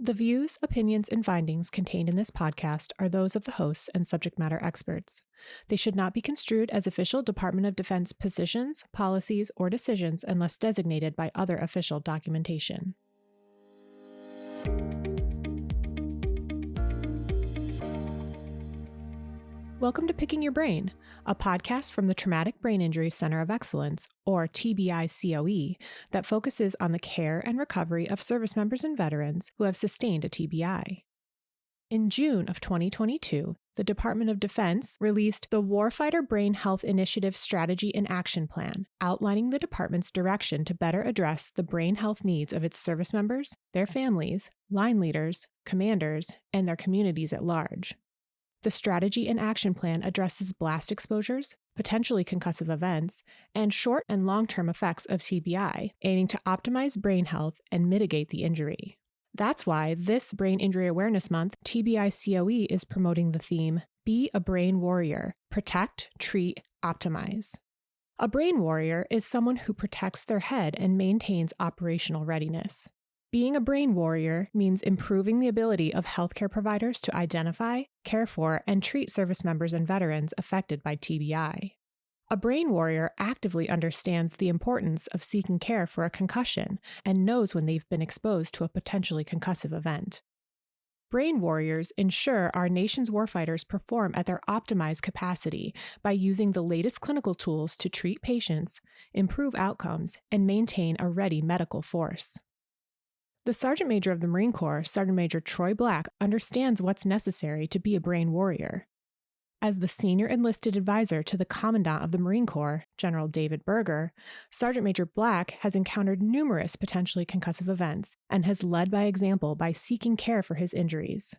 The views, opinions, and findings contained in this podcast are those of the hosts and subject matter experts. They should not be construed as official Department of Defense positions, policies, or decisions unless designated by other official documentation. Welcome to Picking Your Brain, a podcast from the Traumatic Brain Injury Center of Excellence, or TBICoE, that focuses on the care and recovery of service members and veterans who have sustained a TBI. In June of 2022, the Department of Defense released the Warfighter Brain Health Initiative Strategy and Action Plan, outlining the department's direction to better address the brain health needs of its service members, their families, line leaders, commanders, and their communities at large. The Strategy and Action Plan addresses blast exposures, potentially concussive events, and short and long-term effects of TBI, aiming to optimize brain health and mitigate the injury. That's why this Brain Injury Awareness Month, TBICoE is promoting the theme, Be a Brain Warrior, Protect, Treat, Optimize. A brain warrior is someone who protects their head and maintains operational readiness. Being a brain warrior means improving the ability of healthcare providers to identify, care for, and treat service members and veterans affected by TBI. A brain warrior actively understands the importance of seeking care for a concussion and knows when they've been exposed to a potentially concussive event. Brain warriors ensure our nation's warfighters perform at their optimized capacity by using the latest clinical tools to treat patients, improve outcomes, and maintain a ready medical force. The Sergeant Major of the Marine Corps, Sergeant Major Troy Black, understands what's necessary to be a brain warrior. As the senior enlisted advisor to the Commandant of the Marine Corps, General David Berger, Sergeant Major Black has encountered numerous potentially concussive events and has led by example by seeking care for his injuries.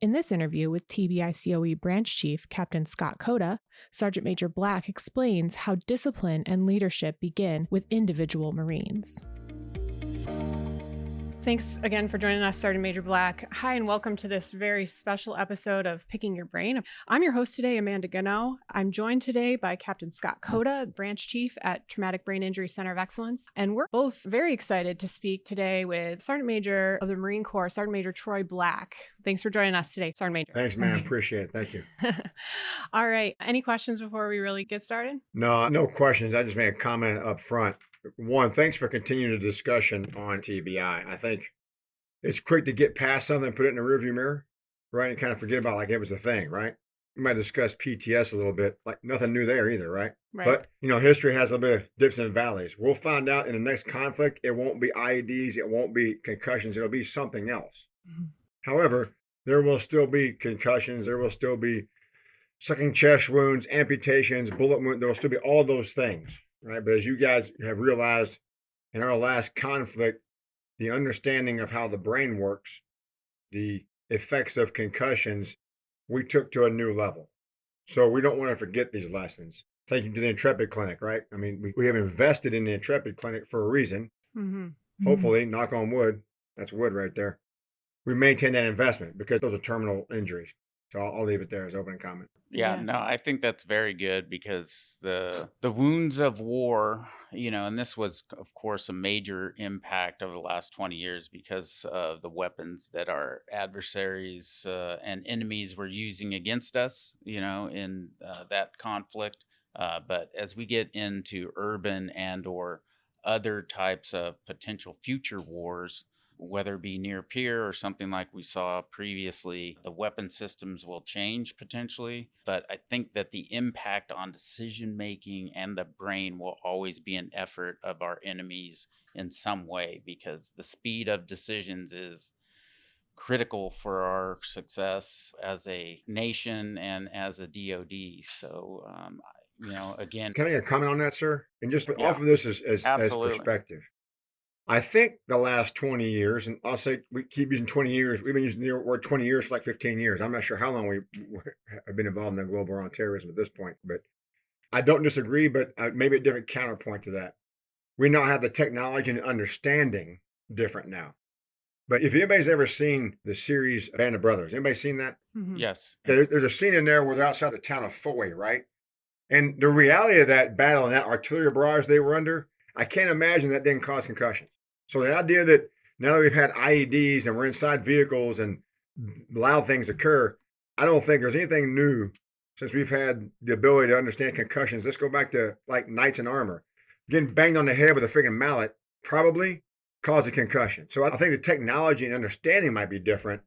In this interview with TBICoE Branch Chief Capt. Scott Cota, Sergeant Major Black explains how discipline and leadership begin with individual Marines. Thanks again for joining us, Sergeant Major Black. Hi, and welcome to this very special episode of Picking Your Brain. I'm your host today, Amanda Gano. I'm joined today by Captain Scott Cota, Branch Chief at Traumatic Brain Injury Center of Excellence. And we're both very excited to speak today with Sergeant Major of the Marine Corps, Sergeant Major Troy Black. Thanks for joining us today, Sergeant Major. Thanks, man. Appreciate it. Thank you. All right. Any questions before we really get started? No questions. I just made a comment up front. One, thanks for continuing the discussion on TBI. I think it's quick to get past something and put it in the rearview mirror, right? And kind of forget about like it was a thing, right? We might discuss PTS a little bit, like nothing new there either, right? But, history has a bit of dips and valleys. We'll find out in the next conflict, it won't be IEDs, it won't be concussions, it'll be something else. Mm-hmm. However, there will still be concussions, there will still be sucking chest wounds, amputations, bullet wounds, there will still be all those things, right? But as you guys have realized in our last conflict, the understanding of how the brain works, the effects of concussions, we took to a new level. So we don't want to forget these lessons. Thank you to the Intrepid Clinic, right? I mean, we have invested in the Intrepid Clinic for a reason. Mm-hmm. Hopefully, knock on wood, that's wood right there. We maintain that investment because those are terminal injuries. So I'll leave it there as opening comment. Yeah, no, I think that's very good because the wounds of war, and this was, of course, a major impact over the last 20 years because of the weapons that our adversaries and enemies were using against us, in that conflict. But as we get into urban and or other types of potential future wars, whether it be near peer or something like we saw previously, the weapon systems will change potentially. But I think that the impact on decision making and the brain will always be an effort of our enemies in some way, because the speed of decisions is critical for our success as a nation and as a DoD. So, again. Can I get a comment on that, sir? And just offer this as perspective. I think the last 20 years, and I'll say we keep using 20 years. We've been using the word 20 years for like 15 years. I'm not sure how long we have been involved in the global war on terrorism at this point, but I don't disagree, but maybe a different counterpoint to that. We now have the technology and understanding different now. But if anybody's ever seen the series Band of Brothers, anybody seen that? Mm-hmm. Yes. There's a scene in there where they're outside the town of Foy, right? And the reality of that battle and that artillery barrage they were under, I can't imagine that didn't cause concussions. So the idea that Now that we've had IEDs and we're inside vehicles and loud things occur, I don't think there's anything new since we've had the ability to understand concussions. Let's go back to like knights in armor. Getting banged on the head with a freaking mallet probably caused a concussion. So I think the technology and understanding might be different,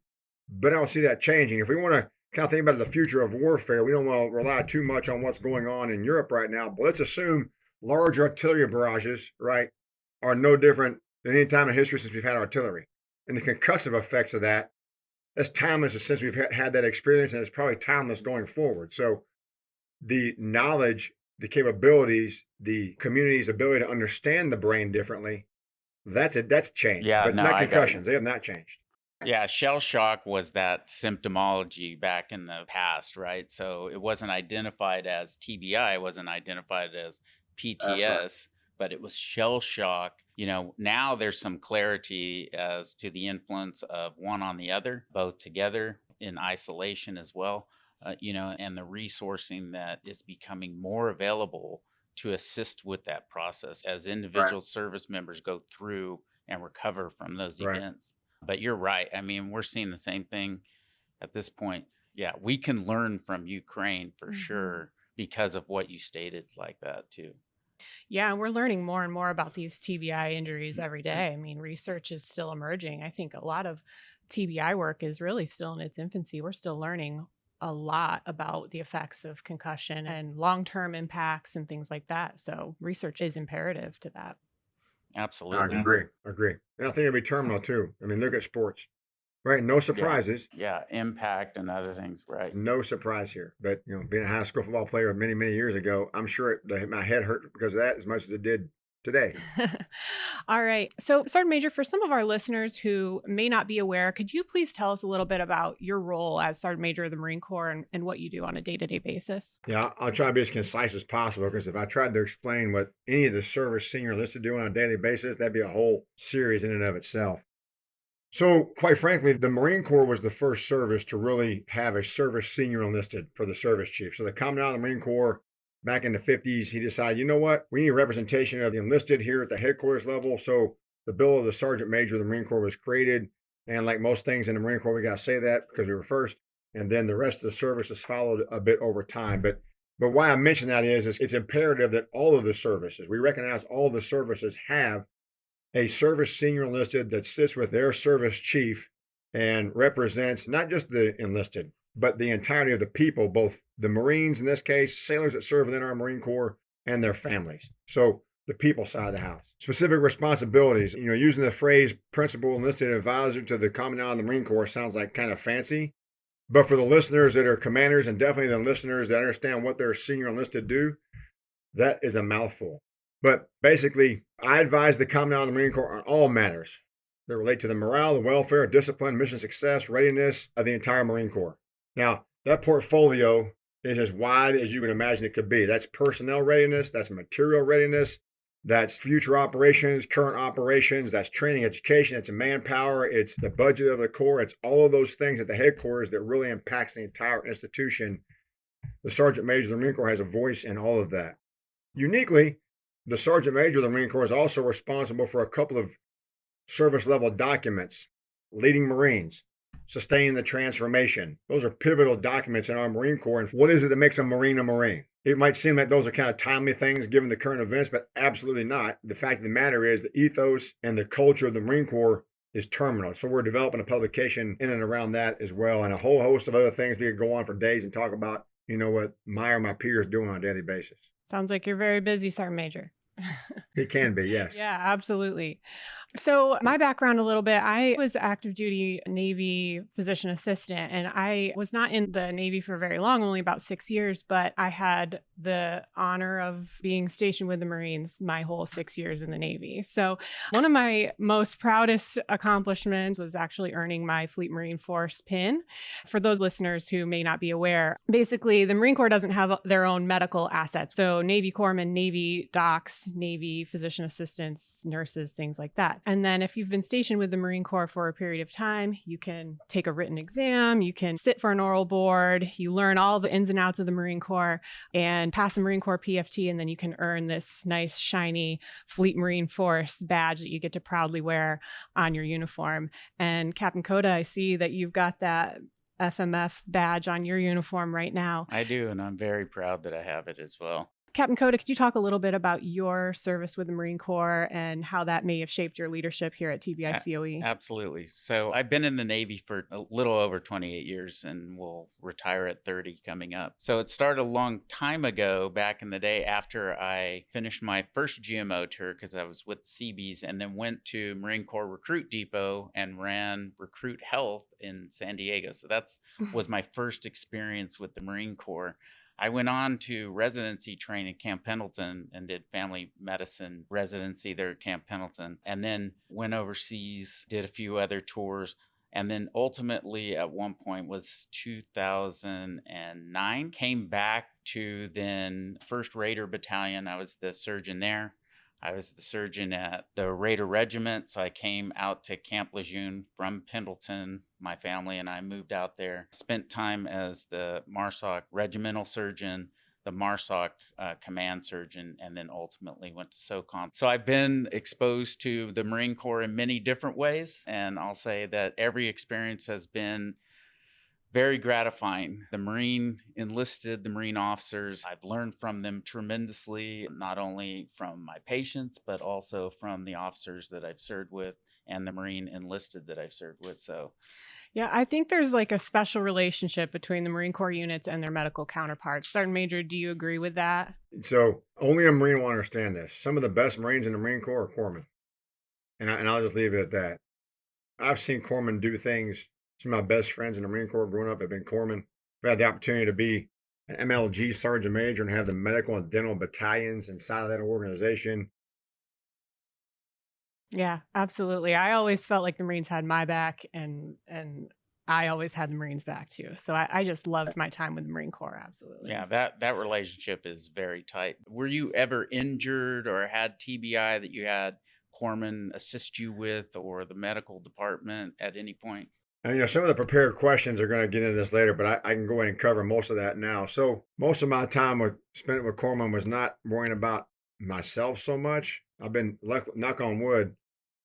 but I don't see that changing. If we want to kind of think about the future of warfare, we don't want to rely too much on what's going on in Europe right now, but let's assume large artillery barrages, right, are no different than any time in history since we've had artillery. And the concussive effects of that's timeless since we've had that experience, and it's probably timeless going forward. So the knowledge, the capabilities, the community's ability to understand the brain differently, that's changed. Yeah, but no, not I got you. concussions. They have not changed. Yeah, shell shock was that symptomology back in the past, right? So it wasn't identified as TBI, it wasn't identified as PTS, but it was shell shock. Now there's some clarity as to the influence of one on the other, both together in isolation as well, and the resourcing that is becoming more available to assist with that process as individual service members go through and recover from those events. But you're right. I mean, we're seeing the same thing at this point. Yeah, we can learn from Ukraine for sure because of what you stated like that too. Yeah, and we're learning more and more about these TBI injuries every day. I mean, research is still emerging. I think a lot of TBI work is really still in its infancy. We're still learning a lot about the effects of concussion and long-term impacts and things like that. So research is imperative to that. Absolutely. I agree. And I think it'll be terminal too. I mean, look at sports, right? No surprises. Yeah, impact and other things, right? No surprise here. But, being a high school football player many, many years ago, I'm sure my head hurt because of that as much as it did today. All right. So, Sergeant Major, for some of our listeners who may not be aware, could you please tell us a little bit about your role as Sergeant Major of the Marine Corps and what you do on a day-to-day basis? Yeah, I'll try to be as concise as possible, because if I tried to explain what any of the service senior enlisted do on a daily basis, that'd be a whole series in and of itself. So, quite frankly, the Marine Corps was the first service to really have a service senior enlisted for the service chief. So the commandant of the Marine Corps, back in the 50s, he decided, you know what, we need representation of the enlisted here at the headquarters level. So the bill of the Sergeant Major of the Marine Corps was created. And like most things in the Marine Corps, we got to say that because we were first. And then the rest of the services followed a bit over time. But why I mention that is it's imperative that all of the services, we recognize all the services have a service senior enlisted that sits with their service chief and represents not just the enlisted, but the entirety of the people, both the Marines in this case, sailors that serve within our Marine Corps, and their families. So the people side of the house. Specific responsibilities, using the phrase principal enlisted advisor to the commandant of the Marine Corps sounds like kind of fancy. But for the listeners that are commanders, and definitely the listeners that understand what their senior enlisted do, that is a mouthful. But basically, I advise the commandant of the Marine Corps on all matters that relate to the morale, the welfare, discipline, mission success, readiness of the entire Marine Corps. Now, that portfolio is as wide as you can imagine it could be. That's personnel readiness, that's material readiness, that's future operations, current operations, that's training, education, it's manpower, it's the budget of the Corps, it's all of those things at the headquarters that really impacts the entire institution. The Sergeant Major of the Marine Corps has a voice in all of that. Uniquely, the Sergeant Major of the Marine Corps is also responsible for a couple of service level documents: leading Marines, sustaining the transformation. Those are pivotal documents in our Marine Corps. And what is it that makes a Marine a Marine? It might seem like those are kind of timely things given the current events, but absolutely not. The fact of the matter is the ethos and the culture of the Marine Corps is terminal. So we're developing a publication in and around that as well, and a whole host of other things we could go on for days and talk about, what my peers doing on a daily basis. Sounds like you're very busy, Sergeant Major. It can be, yes. Yeah, absolutely. So my background a little bit, I was active duty Navy physician assistant, and I was not in the Navy for very long, only about 6 years, but I had the honor of being stationed with the Marines my whole 6 years in the Navy. So one of my most proudest accomplishments was actually earning my Fleet Marine Force pin. For those listeners who may not be aware, basically the Marine Corps doesn't have their own medical assets. So Navy corpsmen, Navy docs, Navy physician assistants, nurses, things like that. that. And then if you've been stationed with the Marine Corps for a period of time, you can take a written exam, you can sit for an oral board, you learn all the ins and outs of the Marine Corps and pass a Marine Corps PFT, and then you can earn this nice, shiny Fleet Marine Force badge that you get to proudly wear on your uniform. And Captain Cota, I see that you've got that FMF badge on your uniform right now. I do, and I'm very proud that I have it as well. Captain Cota, could you talk a little bit about your service with the Marine Corps and how that may have shaped your leadership here at TBICoE? Absolutely. So I've been in the Navy for a little over 28 years and will retire at 30 coming up. So it started a long time ago, back in the day, after I finished my first GMO tour, because I was with Seabees, and then went to Marine Corps Recruit Depot and ran Recruit Health in San Diego. So that's was my first experience with the Marine Corps. I went on to residency training at Camp Pendleton and did family medicine residency there at Camp Pendleton, and then went overseas, did a few other tours, and then ultimately at one point was 2009, came back to then 1st Raider Battalion. I was the surgeon there. I was the surgeon at the Raider Regiment, so I came out to Camp Lejeune from Pendleton. My family and I moved out there, spent time as the MARSOC regimental surgeon, the MARSOC command surgeon, and then ultimately went to SOCOM. So I've been exposed to the Marine Corps in many different ways, and I'll say that every experience has been very gratifying. The Marine enlisted, the Marine officers, I've learned from them tremendously, not only from my patients, but also from the officers that I've served with and the Marine enlisted that I've served with. So yeah, I think there's like a special relationship between the Marine Corps units and their medical counterparts. Sergeant Major, do you agree with that? So only a Marine will understand this. Some of the best Marines in the Marine Corps are corpsmen. And I'll just leave it at that. I've seen corpsmen do things. Some of my best friends in the Marine Corps growing up have been corpsmen. I've had the opportunity to be an MLG Sergeant Major and have the medical and dental battalions inside of that organization. Yeah, absolutely. I always felt like the Marines had my back, and I always had the Marines back too. So I just loved my time with the Marine Corps. Absolutely. yeah, that relationship is very tight. Were you ever injured or had TBI that you had corpsmen assist you with, or the medical department at any point? And some of the prepared questions are going to get into this later, but I can go ahead and cover most of that now. So most of my time spent with corpsmen was not worrying about myself so much. I've been, knock on wood,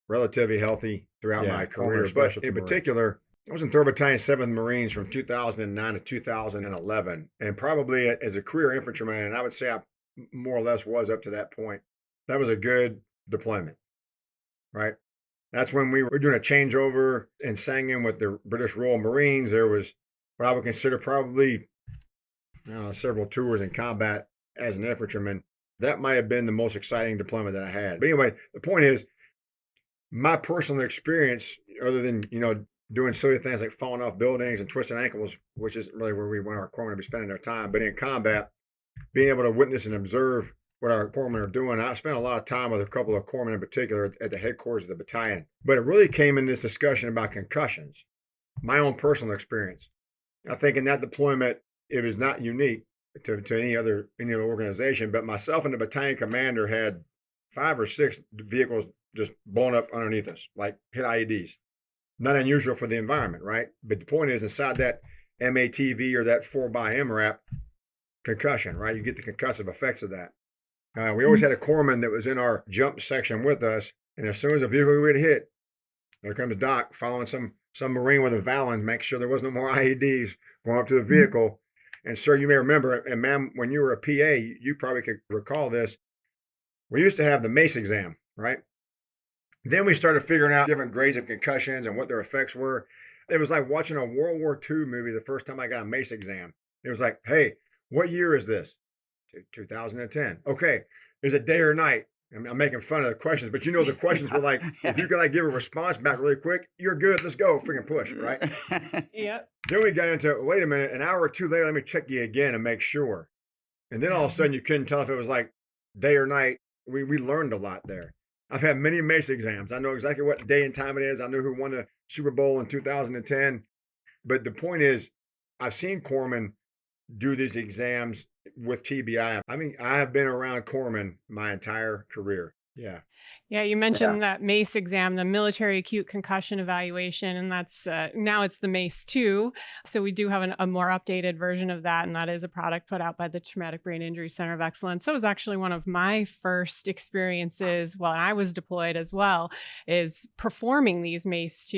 relatively healthy throughout my career. But in particular, I was in 3rd Battalion, 7th Marines from 2009 to 2011. And probably as a career infantryman, and I would say I more or less was up to that point, that was a good deployment, right? That's when we were doing a changeover and sang in with the British Royal Marines. There was what I would consider probably several tours in combat as an infantryman. That might have been the most exciting deployment that I had. But anyway, the point is, my personal experience, other than, doing silly things like falling off buildings and twisting ankles, which isn't really where we want our corpsmen to be spending their time, but in combat, being able to witness and observe what our corpsmen are doing. I spent a lot of time with a couple of corpsmen in particular at the headquarters of the battalion. But it really came in this discussion about concussions, my own personal experience. I think in that deployment, it was not unique to any other organization, but myself and the battalion commander had 5 or 6 vehicles just blown up underneath us, like hit IEDs. Not unusual for the environment, right? But the point is, inside that MATV or that 4x MRAP, concussion, right? You get the concussive effects of that. We always had a corpsman that was in our jump section with us, and as soon as a vehicle would hit, there comes Doc following some Marine with a Vallon, make sure there was no more IEDs going up to the vehicle. And sir, you may remember, and ma'am, when you were a PA, you probably could recall this. We used to have the MACE exam, right? Then we started figuring out different grades of concussions and what their effects were. It was like watching a World War II movie the first time I got a MACE exam. It was like, hey, what year is this? 2010. Okay, is it day or night? I'm making fun of the questions, but the questions were like, if you can give a response back really quick, you're good. Let's go, freaking push, right? Yep. Then we got into, wait a minute, an hour or two later, let me check you again and make sure. And then all of a sudden, you couldn't tell if it was like day or night. We learned a lot there. I've had many MACE exams. I know exactly what day and time it is. I know who won the Super Bowl in 2010. But the point is, I've seen corpsmen do these exams with TBI. I mean, I have been around corpsmen my entire career. Yeah. Yeah, you Yeah. mentioned that MACE exam, the military acute concussion evaluation, and that's now it's the MACE 2. So we do have a more updated version of that, and that is a product put out by the Traumatic Brain Injury Center of Excellence. That was actually one of my first experiences while I was deployed as well, is performing these MACE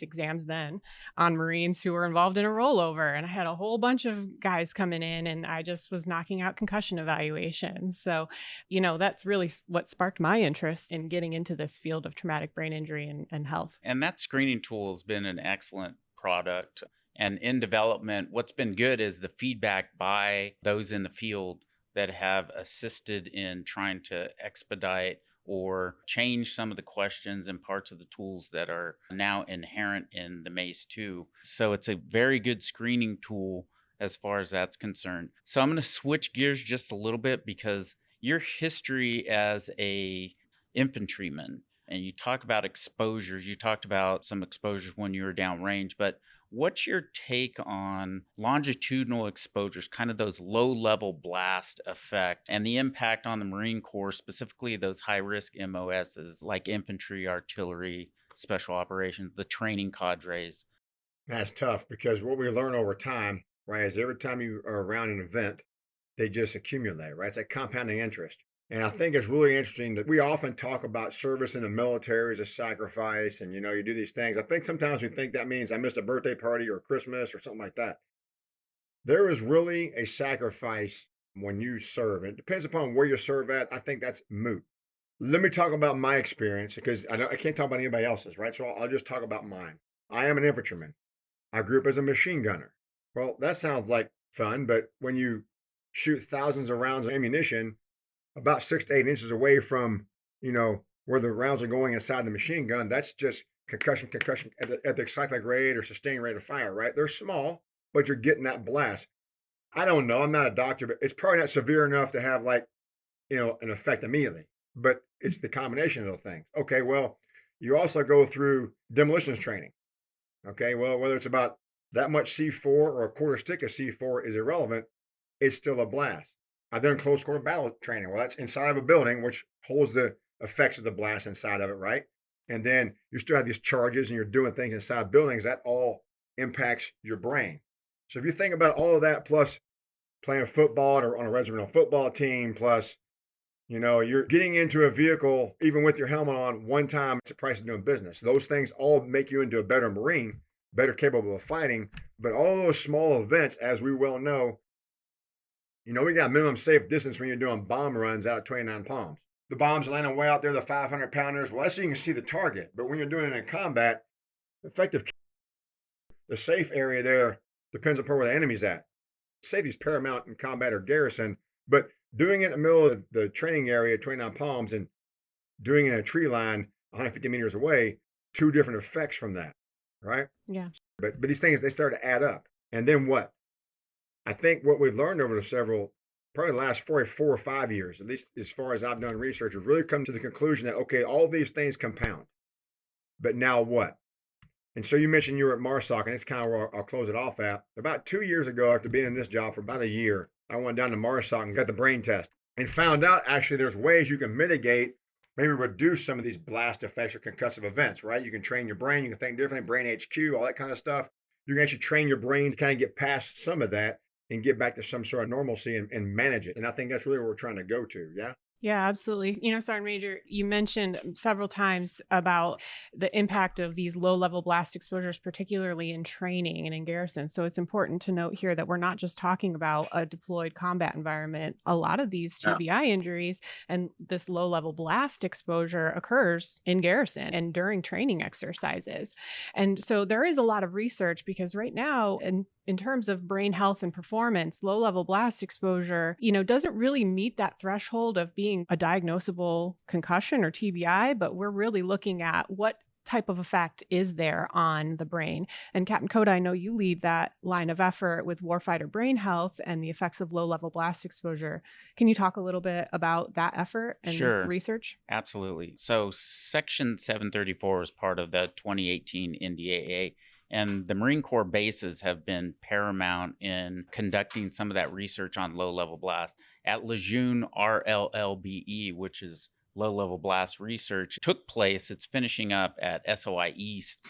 exams then on Marines who were involved in a rollover. And I had a whole bunch of guys coming in, and I just was knocking out concussion evaluations. So that's really what sparked my interest in getting into this field of traumatic brain injury and health. And that screening tool has been an excellent product. And in development, what's been good is the feedback by those in the field that have assisted in trying to expedite or change some of the questions and parts of the tools that are now inherent in the MACE 2. So it's a very good screening tool as far as that's concerned. So I'm going to switch gears just a little bit, because your history as a infantryman, and you talk about exposures, you talked about some exposures when you were downrange, but what's your take on longitudinal exposures, kind of those low-level blast effect and the impact on the Marine Corps, specifically those high-risk MOSs like infantry, artillery, special operations, the training cadres? That's tough, because what we learn over time, right, is every time you are around an event, they just accumulate, right? It's like compounding interest. And I think it's really interesting that we often talk about service in the military as a sacrifice, and you do these things. I think sometimes we think that means I missed a birthday party or Christmas or something like that. There is really a sacrifice when you serve. It depends upon where you serve at. I think that's moot. Let me talk about my experience, because I can't talk about anybody else's, right? So I'll just talk about mine. I am an infantryman. I grew up as a machine gunner. Well, that sounds like fun, but when you shoot thousands of rounds of ammunition about 6 to 8 inches away from, where the rounds are going inside the machine gun, that's just concussion at the cyclic rate or sustained rate of fire, right? They're small, but you're getting that blast. I don't know. I'm not a doctor, but it's probably not severe enough to have an effect immediately, but it's the combination of the things. Okay, well, you also go through demolitions training. Okay, well, whether it's about that much C4 or a quarter stick of C4 is irrelevant. It's still a blast. I've done close quarter battle training. Well, that's inside of a building, which holds the effects of the blast inside of it, right? And then you still have these charges, and you're doing things inside buildings. That all impacts your brain. So if you think about all of that, plus playing football or on a regimental football team, plus, you're getting into a vehicle, even with your helmet on, one time, it's the price of doing business. Those things all make you into a better Marine, better capable of fighting. But all those small events, as we well know, we got minimum safe distance when you're doing bomb runs out of 29 Palms. The bombs landing way out there, the 500 pounders. Well, that's so you can see the target. But when you're doing it in combat, the safe area there depends upon where the enemy's at. Safety is paramount in combat or garrison, but doing it in the middle of the training area, 29 Palms, and doing it in a tree line 150 meters away, two different effects from that, right? Yeah. But these things, they start to add up. And then what? I think what we've learned over probably the last 4 or 5 years, at least as far as I've done research, has really come to the conclusion that, okay, all these things compound. But now what? And so you mentioned you were at MARSOC, and it's kind of where I'll close it off at. About 2 years ago, after being in this job for about a year, I went down to MARSOC and got the brain test and found out actually there's ways you can mitigate, maybe reduce some of these blast effects or concussive events, right? You can train your brain, you can think differently, brain HQ, all that kind of stuff. You can actually train your brain to kind of get past some of that and get back to some sort of normalcy and manage it. And I think that's really where we're trying to go to. Yeah. Yeah, absolutely. Sergeant Major, you mentioned several times about the impact of these low-level blast exposures, particularly in training and in garrison. So it's important to note here that we're not just talking about a deployed combat environment. A lot of these TBI injuries and this low-level blast exposure occurs in garrison and during training exercises. And so there is a lot of research, because right now, in terms of brain health and performance, low-level blast exposure, doesn't really meet that threshold of being a diagnosable concussion or TBI, but we're really looking at what type of effect is there on the brain. And Captain Cota, I know you lead that line of effort with Warfighter brain health and the effects of low-level blast exposure. Can you talk a little bit about that effort and research? Absolutely. So Section 734 is part of the 2018 NDAA. And the Marine Corps bases have been paramount in conducting some of that research on low-level blast. At Lejeune RLLBE, which is low-level blast research took place. It's finishing up at SOI East,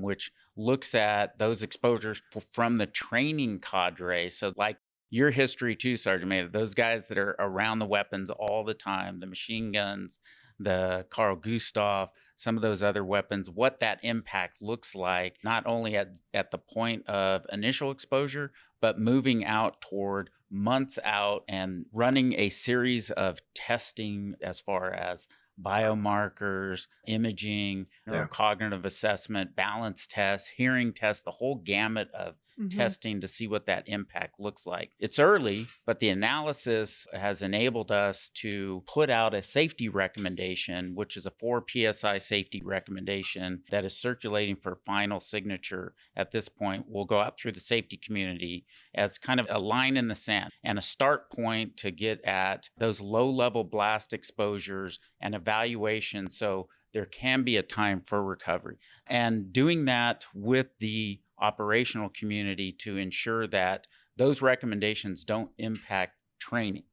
which looks at those exposures from the training cadre. So like your history too, Sergeant Major, those guys that are around the weapons all the time, the machine guns, the Carl Gustav, some of those other weapons, what that impact looks like, not only at the point of initial exposure, but moving out toward months out and running a series of testing as far as biomarkers, imaging, neurocognitive assessment, balance tests, hearing tests, the whole gamut of testing to see what that impact looks like. It's early, but the analysis has enabled us to put out a safety recommendation, which is a 4 PSI safety recommendation that is circulating for final signature at this point. Will go out through the safety community as kind of a line in the sand and a start point to get at those low-level blast exposures and evaluation, so there can be a time for recovery. And doing that with the operational community to ensure that those recommendations don't impact training.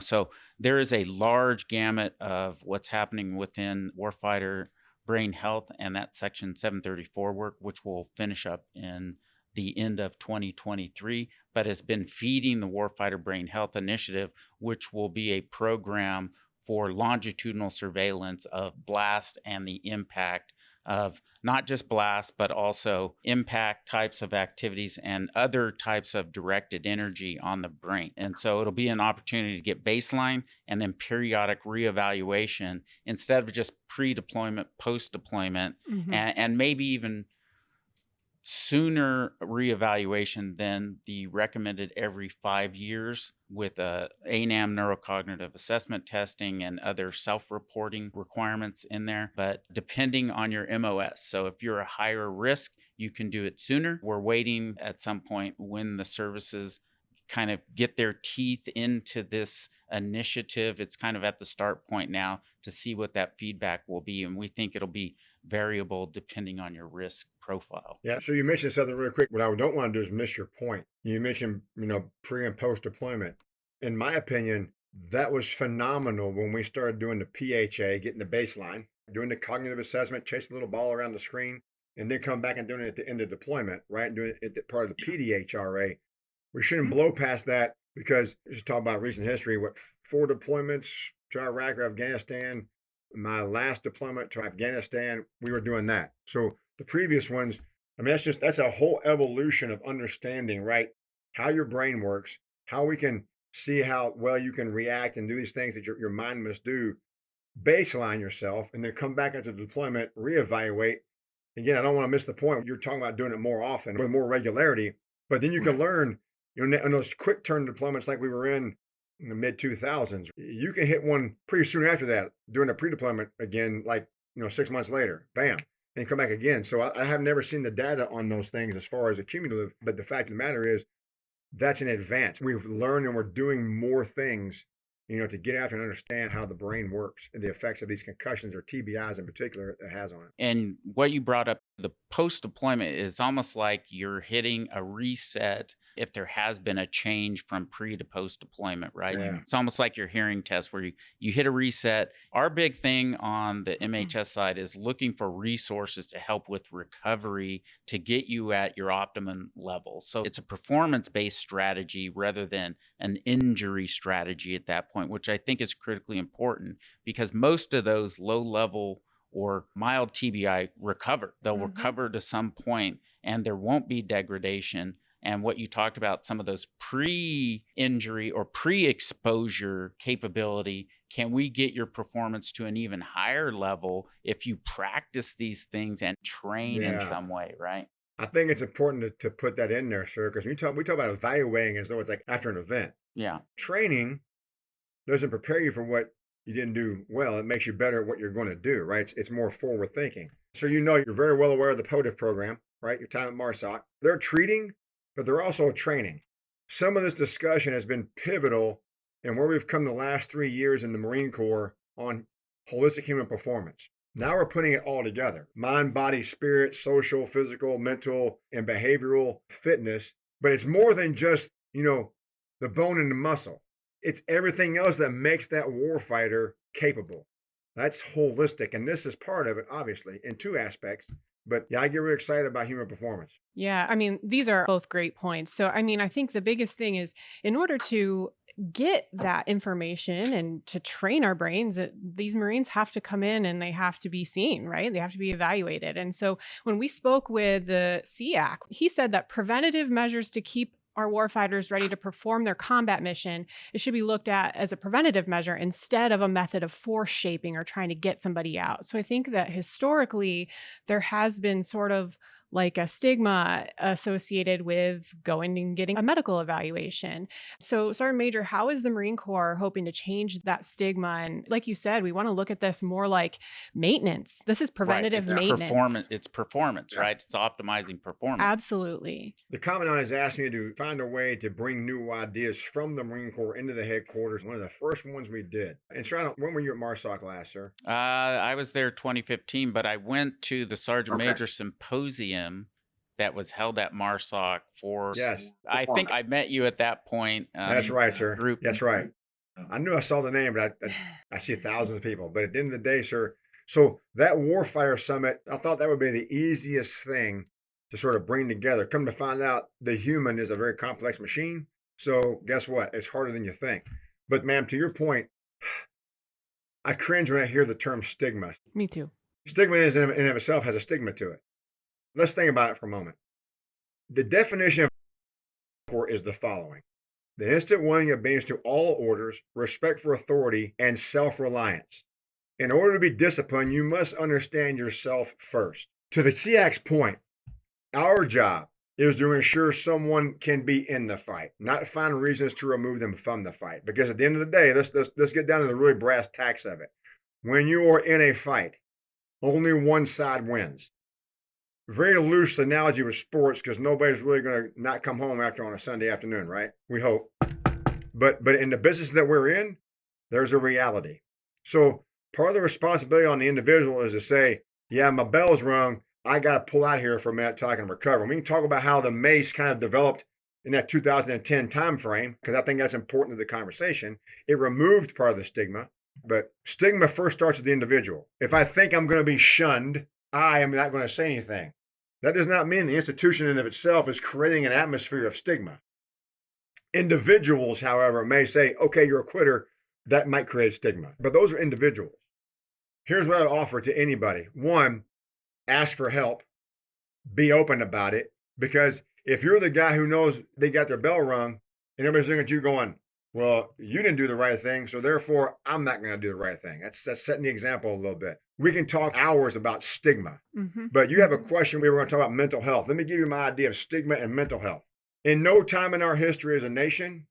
So there is a large gamut of what's happening within Warfighter brain health and that Section 734 work, which will finish up in the end of 2023, but has been feeding the Warfighter Brain Health Initiative, which will be a program for longitudinal surveillance of blast and the impact of not just blast, but also impact types of activities and other types of directed energy on the brain. And so it'll be an opportunity to get baseline and then periodic reevaluation instead of just pre-deployment, post-deployment, and maybe even sooner reevaluation than the recommended every 5 years with ANAM neurocognitive assessment testing and other self-reporting requirements in there, but depending on your MOS. So if you're a higher risk, you can do it sooner. We're waiting at some point when the services kind of get their teeth into this initiative. It's kind of at the start point now to see what that feedback will be. And we think it'll be variable depending on your risk profile. Yeah. So you mentioned something real quick. What I don't want to do is miss your point. You mentioned, pre and post deployment. In my opinion, that was phenomenal when we started doing the PHA, getting the baseline, doing the cognitive assessment, chasing the little ball around the screen, and then come back and doing it at the end of deployment, right? And doing it at part of the PDHRA. We shouldn't blow past that because just talk about recent history. 4 deployments to Iraq or Afghanistan. My last deployment to Afghanistan, we were doing that. So the previous ones, that's a whole evolution of understanding, right? How your brain works, how we can see how well you can react and do these things that your mind must do. Baseline yourself and then come back into the deployment, reevaluate. Again, I don't want to miss the point. You're talking about doing it more often with more regularity, but then you can learn, in those quick turn deployments like we were in the mid 2000s, you can hit one pretty soon after that, doing a pre-deployment again, 6 months later, bam, and come back again. So I have never seen the data on those things as far as a cumulative, but the fact of the matter is that's in advance. We've learned and we're doing more things, to get after and understand how the brain works and the effects of these concussions or TBIs in particular it has on it. And what you brought up, the post-deployment is almost like you're hitting a reset if there has been a change from pre to post-deployment, right? Yeah. It's almost like your hearing test where you hit a reset. Our big thing on the MHS side is looking for resources to help with recovery to get you at your optimum level. So it's a performance-based strategy rather than an injury strategy at that point, which I think is critically important because most of those low-level or mild TBI recover. They'll recover to some point and there won't be degradation. And what you talked about, some of those pre-injury or pre-exposure capability, can we get your performance to an even higher level if you practice these things and train in some way, right? I think it's important to put that in there, sir, because we talk about evaluating as though it's like after an event. Yeah. Training doesn't prepare you for what you didn't do well. It makes you better at what you're going to do, right? It's more forward thinking. So you're very well aware of the POTIF program, right? Your time at MARSOC. They're treating, but they're also training. Some of this discussion has been pivotal in where we've come the last 3 years in the Marine Corps on holistic human performance. Now we're putting it all together. Mind, body, spirit, social, physical, mental, and behavioral fitness. But it's more than just, the bone and the muscle. It's everything else that makes that warfighter capable. That's holistic. And this is part of it, obviously, in two aspects. But yeah, I get really excited about human performance. Yeah, I mean, these are both great points. So, I mean, I think the biggest thing is in order to get that information and to train our brains, these Marines have to come in and they have to be seen, right? They have to be evaluated. And so, when we spoke with the SEAC, he said that preventative measures to keep our warfighters ready to perform their combat mission, it should be looked at as a preventative measure instead of a method of force shaping or trying to get somebody out. So I think that historically, there has been sort of like a stigma associated with going and getting a medical evaluation. So, Sergeant Major, how is the Marine Corps hoping to change that stigma? And like you said, we want to look at this more like maintenance. This is preventative maintenance. It's performance, right? It's optimizing performance. Absolutely. The Commandant has asked me to find a way to bring new ideas from the Marine Corps into the headquarters. One of the first ones we did. And Shana, when were you at MARSOC last, sir? I was there 2015, but I went to the Sergeant Major Symposium that was held at MARSOC for. Yes. I think I met you at that point. That's right, sir. Group. That's right. I knew I saw the name, but I see thousands of people. But at the end of the day, sir, so that Warfighter Summit, I thought that would be the easiest thing to sort of bring together. Come to find out, the human is a very complex machine. So guess what? It's harder than you think. But ma'am, to your point, I cringe when I hear the term stigma. Me too. Stigma in and of itself has a stigma to it. Let's think about it for a moment. The definition of Corps is the following: the instant willing obedience to all orders, respect for authority, and self-reliance. In order to be disciplined, you must understand yourself first. To the SEAC's point, our job is to ensure someone can be in the fight, not find reasons to remove them from the fight. Because at the end of the day, let's get down to the really brass tacks of it. When you are in a fight, only one side wins. Very loose analogy with sports, because nobody's really going to not come home after on a Sunday afternoon, right? We hope. But in the business that we're in, there's a reality. So part of the responsibility on the individual is to say, yeah, my bell's rung. I got to pull out here for a minute so I can recover. We can talk about how the MACE kind of developed in that 2010 timeframe, because I think that's important to the conversation. It removed part of the stigma, but stigma first starts with the individual. If I think I'm going to be shunned, I am not going to say anything. That does not mean the institution in of itself is creating an atmosphere of stigma. Individuals, however, may say, okay, you're a quitter. That might create stigma, but those are individuals. Here's what I'd offer to anybody. One, ask for help. Be open about it, because if you're the guy who knows they got their bell rung and everybody's looking at you going, well, you didn't do the right thing, so therefore I'm not going to do the right thing. That's setting the example a little bit. We can talk hours about stigma, but you have a question. We were going to talk about mental health. Let me give you my idea of stigma and mental health. In no time in our history as a nation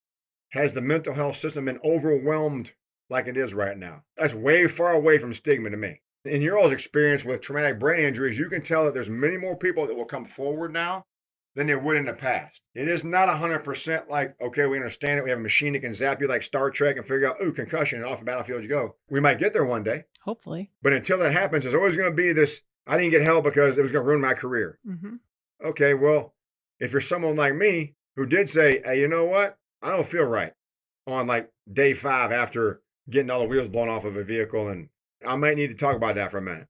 has the mental health system been overwhelmed like it is right now. That's way far away from stigma to me. In your all's experience with traumatic brain injuries, you can tell that there's many more people that will come forward now than there would in the past. It is not 100% like, okay, we understand it. We have a machine that can zap you like Star Trek and figure out, ooh, concussion, and off the battlefield you go. We might get there one day. Hopefully. But until that happens, there's always going to be this, I didn't get help because it was going to ruin my career. Okay, well, if you're someone like me who did say, hey, you know what? I don't feel right on like day 5 after getting all the wheels blown off of a vehicle, and I might need to talk about that for a minute.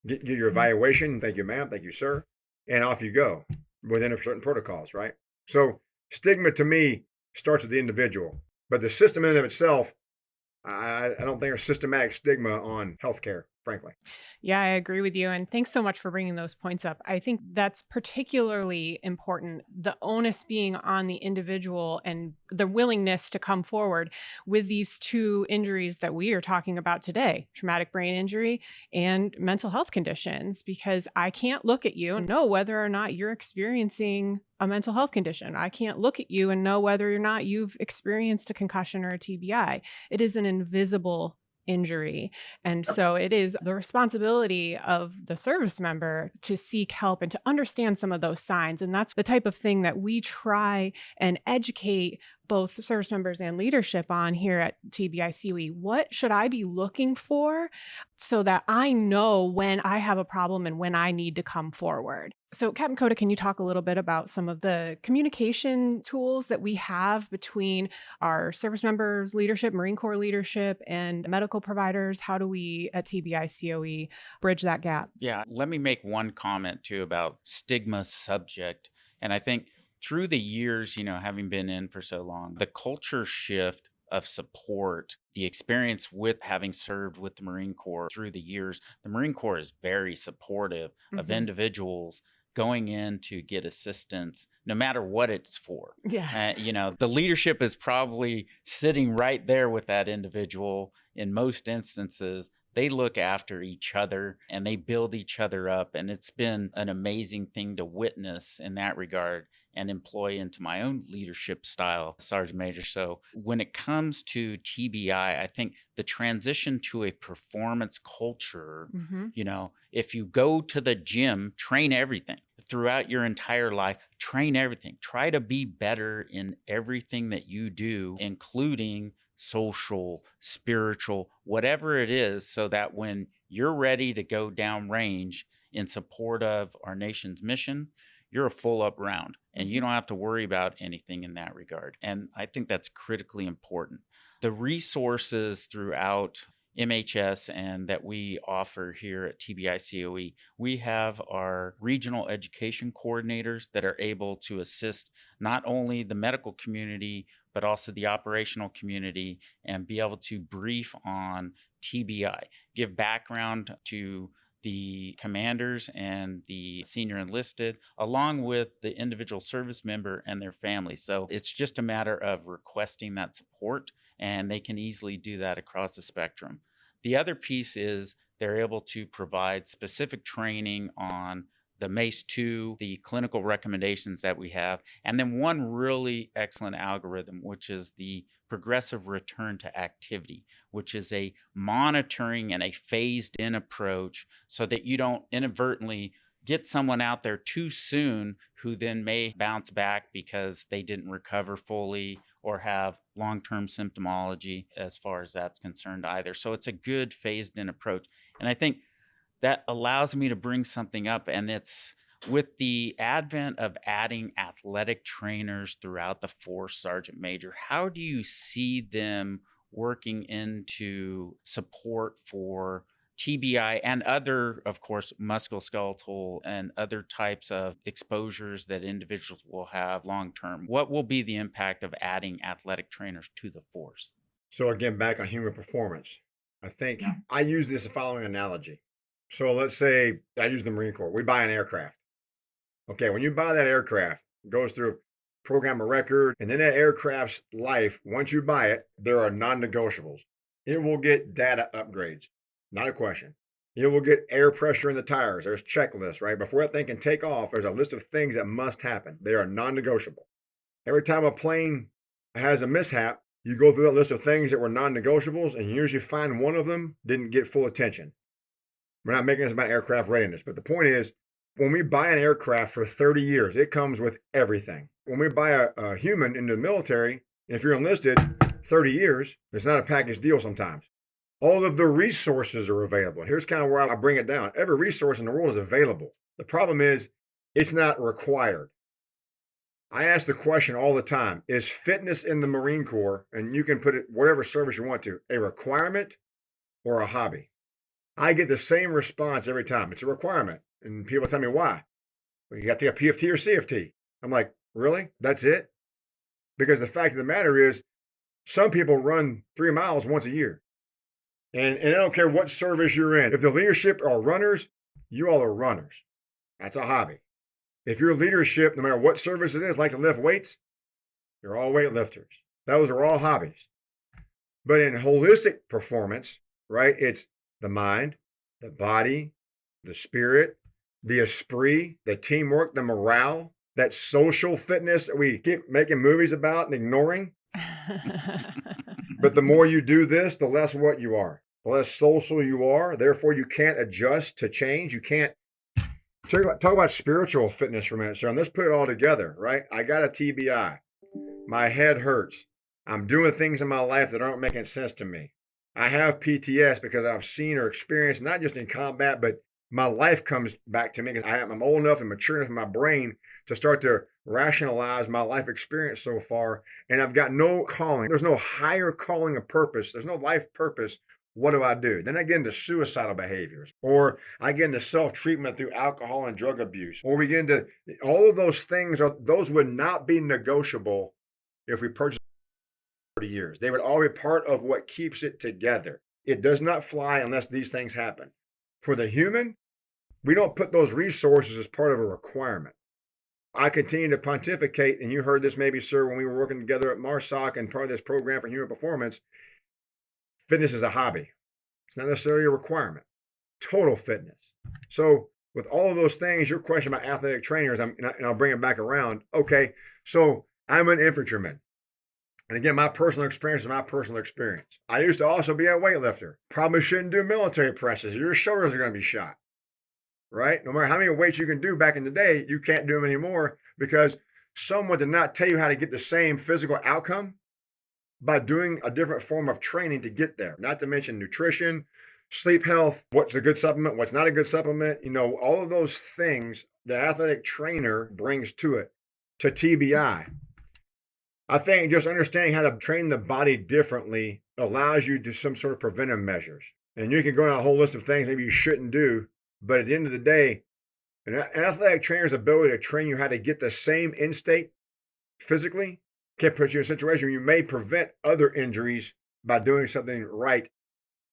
Get your evaluation. Thank you, ma'am. Thank you, sir. And off you go within certain protocols, right? So stigma to me starts with the individual, but the system in and of itself, I don't think there's systematic stigma on healthcare, frankly. Yeah, I agree with you. And thanks so much for bringing those points up. I think that's particularly important, the onus being on the individual and the willingness to come forward with these two injuries that we are talking about today, traumatic brain injury and mental health conditions, because I can't look at you and know whether or not you're experiencing a mental health condition. I can't look at you and know whether or not you've experienced a concussion or a TBI. It is an invisible injury. And so it is the responsibility of the service member to seek help and to understand some of those signs. And that's the type of thing that we try and educate both service members and leadership on here at TBICoE. What should I be looking for so that I know when I have a problem and when I need to come forward. So, Captain Cota, can you talk a little bit about some of the communication tools that we have between our service members, leadership, Marine Corps leadership, and medical providers? How do we at TBICoE bridge that gap? Yeah, let me make one comment too about stigma subject. And I think through the years, having been in for so long, the culture shift of support, the experience with having served with the Marine Corps through the years, the Marine Corps is very supportive of individuals going in to get assistance, no matter what it's for. Yes. The leadership is probably sitting right there with that individual in most instances. They look after each other and they build each other up. And it's been an amazing thing to witness in that regard and employ into my own leadership style, Sergeant Major. So when it comes to TBI, I think the transition to a performance culture, if you go to the gym, train everything throughout your entire life, train everything, try to be better in everything that you do, including social, spiritual, whatever it is, so that when you're ready to go downrange in support of our nation's mission, you're a full up round and you don't have to worry about anything in that regard. And I think that's critically important. The resources throughout MHS and that we offer here at TBICoE, we have our regional education coordinators that are able to assist not only the medical community, but also the operational community and be able to brief on TBI, give background to the commanders and the senior enlisted, along with the individual service member and their family. So it's just a matter of requesting that support, and they can easily do that across the spectrum. The other piece is they're able to provide specific training on the MACE 2, the clinical recommendations that we have, and then one really excellent algorithm, which is the progressive return to activity, which is a monitoring and a phased in approach so that you don't inadvertently get someone out there too soon who then may bounce back because they didn't recover fully or have long-term symptomology as far as that's concerned either. So it's a good phased in approach. And I think that allows me to bring something up, and it's with the advent of adding athletic trainers throughout the force, Sergeant Major, how do you see them working into support for TBI and other, of course, musculoskeletal and other types of exposures that individuals will have long term? What will be the impact of adding athletic trainers to the force? So again, back on human performance, I think I use this following analogy. So let's say I use the Marine Corps. We buy an aircraft. Okay, when you buy that aircraft, it goes through a program of record, and then that aircraft's life, once you buy it, there are non-negotiables. It will get data upgrades, not a question. It will get air pressure in the tires. There's checklists, right? Before that thing can take off, there's a list of things that must happen. They are non-negotiable. Every time a plane has a mishap, you go through that list of things that were non-negotiables, and you usually find one of them didn't get full attention. We're not making this about aircraft readiness, but the point is, when we buy an aircraft for 30 years, it comes with everything. When we buy a human into the military, if you're enlisted 30 years, it's not a package deal sometimes. All of the resources are available. Here's kind of where I bring it down. Every resource in the world is available. The problem is, it's not required. I ask the question all the time, is fitness in the Marine Corps, and you can put it whatever service you want to, a requirement or a hobby? I get the same response every time. It's a requirement. And people tell me why. Well, you got to take a PFT or CFT. I'm like, really? That's it? Because the fact of the matter is, some people run 3 miles once a year. And I don't care what service you're in. If the leadership are runners, you all are runners. That's a hobby. If your leadership, no matter what service it is, like to lift weights, you're all weightlifters. Those are all hobbies. But in holistic performance, right, it's the mind, the body, the spirit, the esprit, the teamwork, the morale, that social fitness that we keep making movies about and ignoring. But the more you do this, the less what you are, the less social you are. Therefore, you can't adjust to change. You can't talk about spiritual fitness for a minute, sir. And let's put it all together, right? I got a TBI. My head hurts. I'm doing things in my life that aren't making sense to me. I have PTS because I've seen or experienced, not just in combat, but my life comes back to me because I'm old enough and mature enough in my brain to start to rationalize my life experience so far. And I've got no calling. There's no higher calling of purpose. There's no life purpose. What do I do? Then I get into suicidal behaviors, or I get into self-treatment through alcohol and drug abuse, or we get into all of those things. Those would not be negotiable if we purchased 30 years. They would all be part of what keeps it together. It does not fly unless these things happen. For the human, we don't put those resources as part of a requirement. I continue to pontificate, and you heard this maybe, sir, when we were working together at MARSOC and part of this program for human performance. Fitness is a hobby. It's not necessarily a requirement. Total fitness. So with all of those things, your question about athletic trainers, and I'll bring it back around. Okay, so I'm an infantryman. And again, my personal experience is my personal experience. I used to also be a weightlifter. Probably shouldn't do military presses. Your shoulders are going to be shot, right? No matter how many weights you can do back in the day, you can't do them anymore because someone did not tell you how to get the same physical outcome by doing a different form of training to get there. Not to mention nutrition, sleep health, what's a good supplement, what's not a good supplement, all of those things the athletic trainer brings to it, to TBI. I think just understanding how to train the body differently allows you to do some sort of preventive measures. And you can go down a whole list of things maybe you shouldn't do, but at the end of the day, an athletic trainer's ability to train you how to get the same end state physically can put you in a situation where you may prevent other injuries by doing something right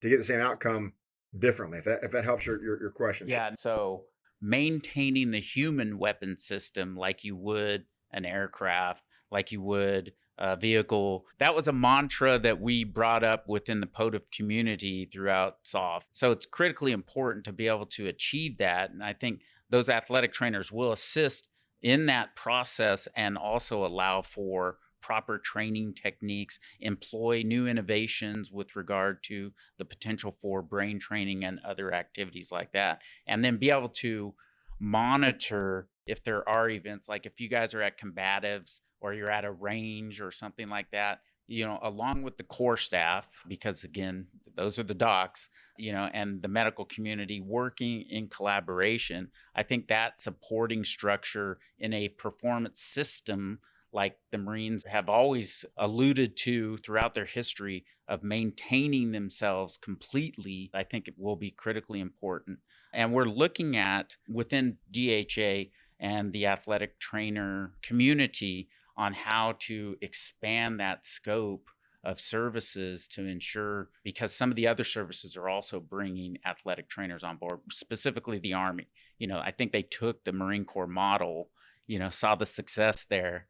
to get the same outcome differently, if that helps your question. Yeah, so maintaining the human weapon system like you would an aircraft, like you would a vehicle, that was a mantra that we brought up within the POTF community throughout SOF. So it's critically important to be able to achieve that. And I think those athletic trainers will assist in that process and also allow for proper training techniques, employ new innovations with regard to the potential for brain training and other activities like that. And then be able to monitor if there are events, like if you guys are at combatives or you're at a range or something like that, along with the core staff, because again, those are the docs, and the medical community working in collaboration. I think that supporting structure in a performance system like the Marines have always alluded to throughout their history of maintaining themselves completely, I think it will be critically important. And we're looking at within DHA and the athletic trainer community on how to expand that scope of services to ensure, because some of the other services are also bringing athletic trainers on board, specifically the Army. I think they took the Marine Corps model, saw the success there.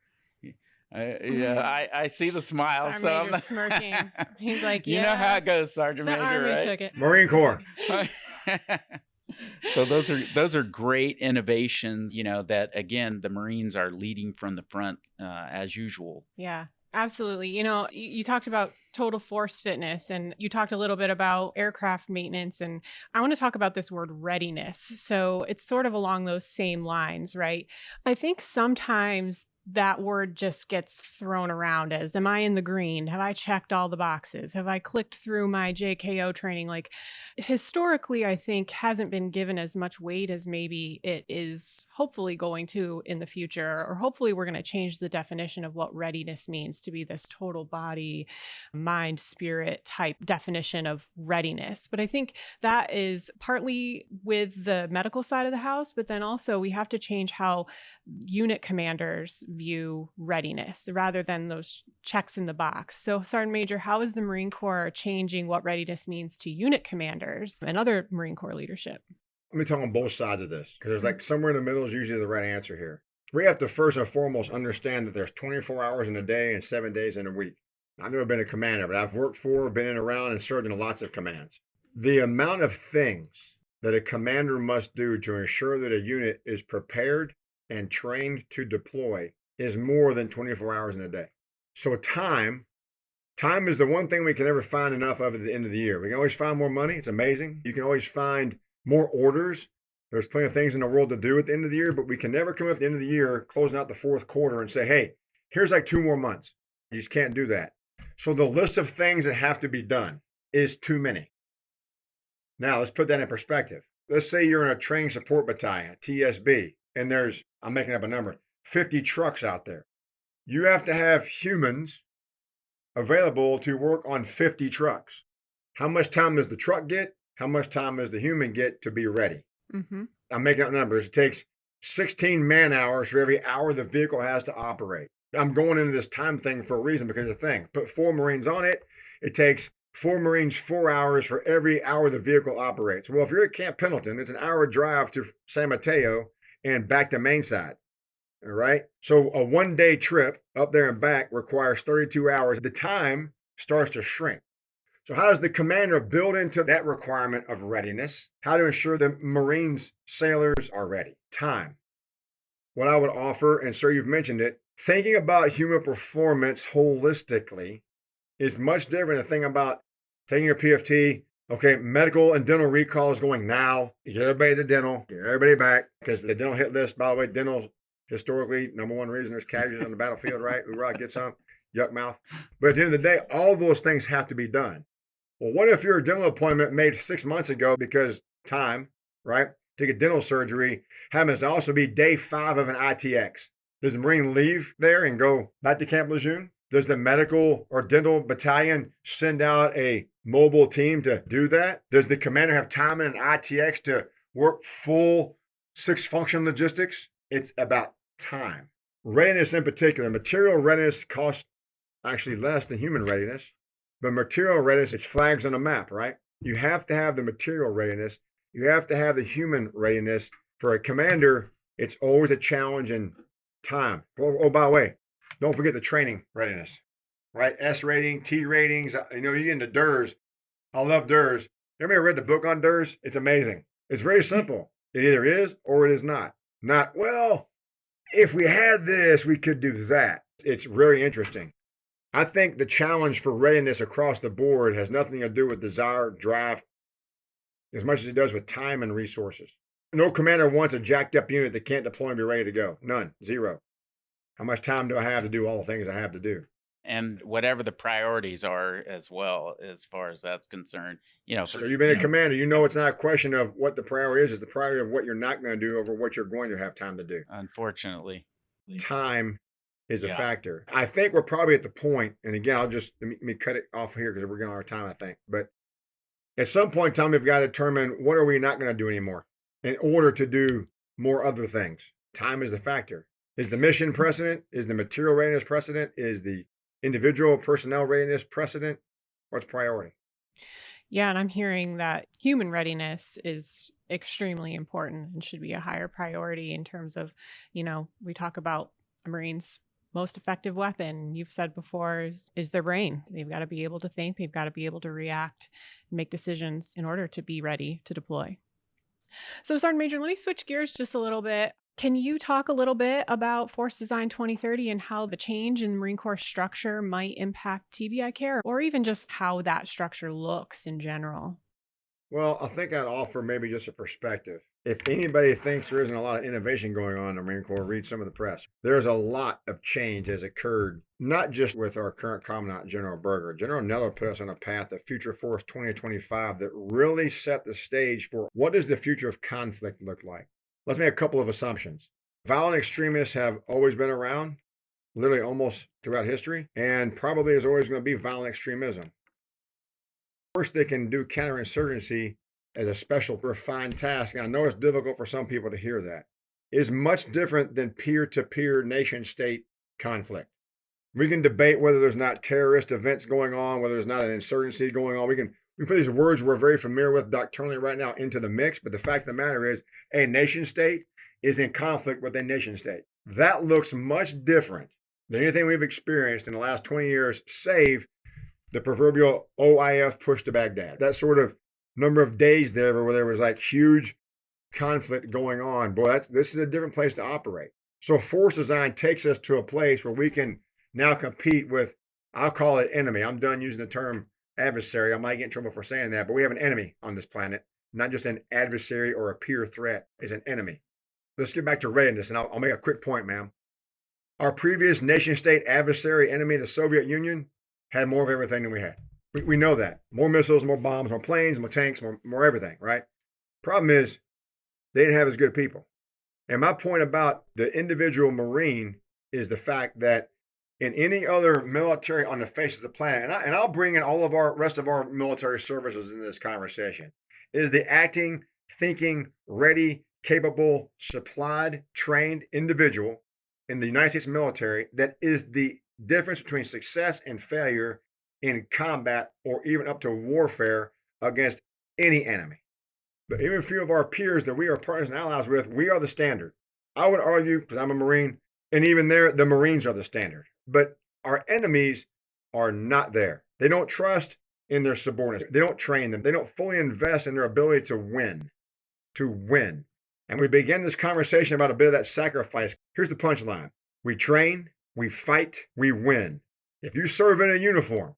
I see the smile. Sergeant Major's smirking. He's like, you know how it goes, Sergeant Major, Army right? took it. Marine Corps. So those are great innovations, that again, the Marines are leading from the front as usual. Yeah, absolutely. You talked about total force fitness, and you talked a little bit about aircraft maintenance, and I want to talk about this word readiness. So it's sort of along those same lines, right? I think sometimes that word just gets thrown around as, am I in the green? Have I checked all the boxes? Have I clicked through my JKO training? Like, historically, I think hasn't been given as much weight as maybe it is hopefully going to in the future, or hopefully we're going to change the definition of what readiness means to be this total body, mind, spirit type definition of readiness. But I think that is partly with the medical side of the house, but then also we have to change how unit commanders view readiness rather than those checks in the box. So, Sergeant Major, how is the Marine Corps changing what readiness means to unit commanders and other Marine Corps leadership? Let me talk on both sides of this, because there's like somewhere in the middle is usually the right answer here. We have to first and foremost understand that there's 24 hours in a day and 7 days in a week. I've never been a commander, but I've worked for, been in around, and served in lots of commands. The amount of things that a commander must do to ensure that a unit is prepared and trained to deploy is more than 24 hours in a day. So time is the one thing we can never find enough of at the end of the year. We can always find more money. It's amazing. You can always find more orders. There's plenty of things in the world to do at the end of the year, but we can never come up at the end of the year, closing out the fourth quarter and say, hey, here's like 2 more months. You just can't do that. So the list of things that have to be done, is too many. Now, let's put that in perspective. Let's say you're in a training support battalion, TSB, and there's, I'm making up a number, 50 trucks out there. You have to have humans available to work on 50 trucks. How much time does the truck get? How much time does the human get to be ready? Mm-hmm. I'm making up numbers. It takes 16 man hours for every hour the vehicle has to operate. I'm going into this time thing for a reason, because the thing, put 4 Marines on it, it takes 4 Marines 4 hours for every hour the vehicle operates. Well, if you're at Camp Pendleton, it's an hour drive to San Mateo and back to Mainside. All right. So a 1-day trip up there and back requires 32 hours. The time starts to shrink. So how does the commander build into that requirement of readiness? How to ensure the Marines, sailors are ready? Time. What I would offer, and sir, you've mentioned it, thinking about human performance holistically is much different than thinking about taking a PFT. Okay, medical and dental recalls going now. Get everybody to dental, get everybody back, because the dental hit list, by the way, dental historically, number one reason there's casualties on the battlefield, right? Hoorah, get some, yuck mouth. But at the end of the day, all those things have to be done. Well, what if your dental appointment made 6 months ago because time, right? To get dental surgery happens to also be day 5 of an ITX. Does the Marine leave there and go back to Camp Lejeune? Does the medical or dental battalion send out a mobile team to do that? Does the commander have time in an ITX to work full 6 function logistics? It's about time. Readiness in particular, material readiness costs actually less than human readiness, but material readiness is flags on a map, right? You have to have the material readiness. You have to have the human readiness. For a commander, it's always a challenge in time. Oh, by the way, don't forget the training readiness, right? S rating, T ratings. You know, you get into DERS. I love DERS. Everybody read the book on DERS? It's amazing. It's very simple. It either is or it is not. Not, well, if we had this, we could do that. It's very interesting. I think the challenge for readiness across the board has nothing to do with desire, drive, as much as it does with time and resources. No commander wants a jacked up unit that can't deploy and be ready to go. None. Zero. How much time do I have to do all the things I have to do? And whatever the priorities are as well, as far as that's concerned. You know, So you've been a commander. You know it's not a question of what the priority is. It's the priority of what you're not going to do over what you're going to have time to do. Unfortunately. Time is a factor. I think we're probably at the point, and again, I'll just let me cut it off here because we're going out of time, I think. But at some point in time, we've got to determine what are we not going to do anymore in order to do more other things. Time is the factor. Is the mission precedent? Is the material readiness precedent? Is the individual personnel readiness precedent? What's priority? Yeah, and I'm hearing that human readiness is extremely important and should be a higher priority in terms of, you know, we talk about a Marine's most effective weapon, you've said before, is their brain. They've got to be able to think, they've got to be able to react, and make decisions in order to be ready to deploy. So, Sergeant Major, let me switch gears just a little bit. Can you talk a little bit about Force Design 2030 and how the change in Marine Corps structure might impact TBICoE, or even just how that structure looks in general? Well, I think I'd offer maybe just a perspective. If anybody thinks there isn't a lot of innovation going on in the Marine Corps, read some of the press. There's a lot of change has occurred, not just with our current Commandant, General Berger. General Neller put us on a path of Future Force 2025 that really set the stage for what does the future of conflict look like. Let's make a couple of assumptions. Violent extremists have always been around, literally almost throughout history, and probably is always going to be violent extremism. First, they can do counterinsurgency as a special refined task. And I know it's difficult for some people to hear that. It is much different than peer-to-peer nation-state conflict. We can debate whether there's not terrorist events going on, whether there's not an insurgency going on. We put these words we're very familiar with doctrinally right now into the mix. But the fact of the matter is, a nation-state is in conflict with a nation-state. That looks much different than anything we've experienced in the last 20 years, save the proverbial OIF push to Baghdad. That sort of number of days there where there was like huge conflict going on. Boy, this is a different place to operate. So force design takes us to a place where we can now compete with, I'll call it enemy. I'm done using the term adversary. I might get in trouble for saying that, but we have an enemy on this planet, not just an adversary or a peer threat. It's an enemy. Let's get back to readiness, and I'll make a quick point, ma'am. Our previous nation-state adversary enemy, the Soviet Union, had more of everything than we had. We know that. More missiles, more bombs, more planes, more tanks, more everything, right? Problem is, they didn't have as good people. And my point about the individual Marine is the fact that in any other military on the face of the planet, and I'll bring in all of our rest of our military services in this conversation, is the acting, thinking, ready, capable, supplied, trained individual in the United States military that is the difference between success and failure in combat or even up to warfare against any enemy. But even a few of our peers that we are partners and allies with, we are the standard. I would argue, because I'm a Marine, and even there, the Marines are the standard. But our enemies are not there. They don't trust in their subordinates. They don't train them. They don't fully invest in their ability to win. And we begin this conversation about a bit of that sacrifice. Here's the punchline. We train, we fight, we win. If you serve in a uniform,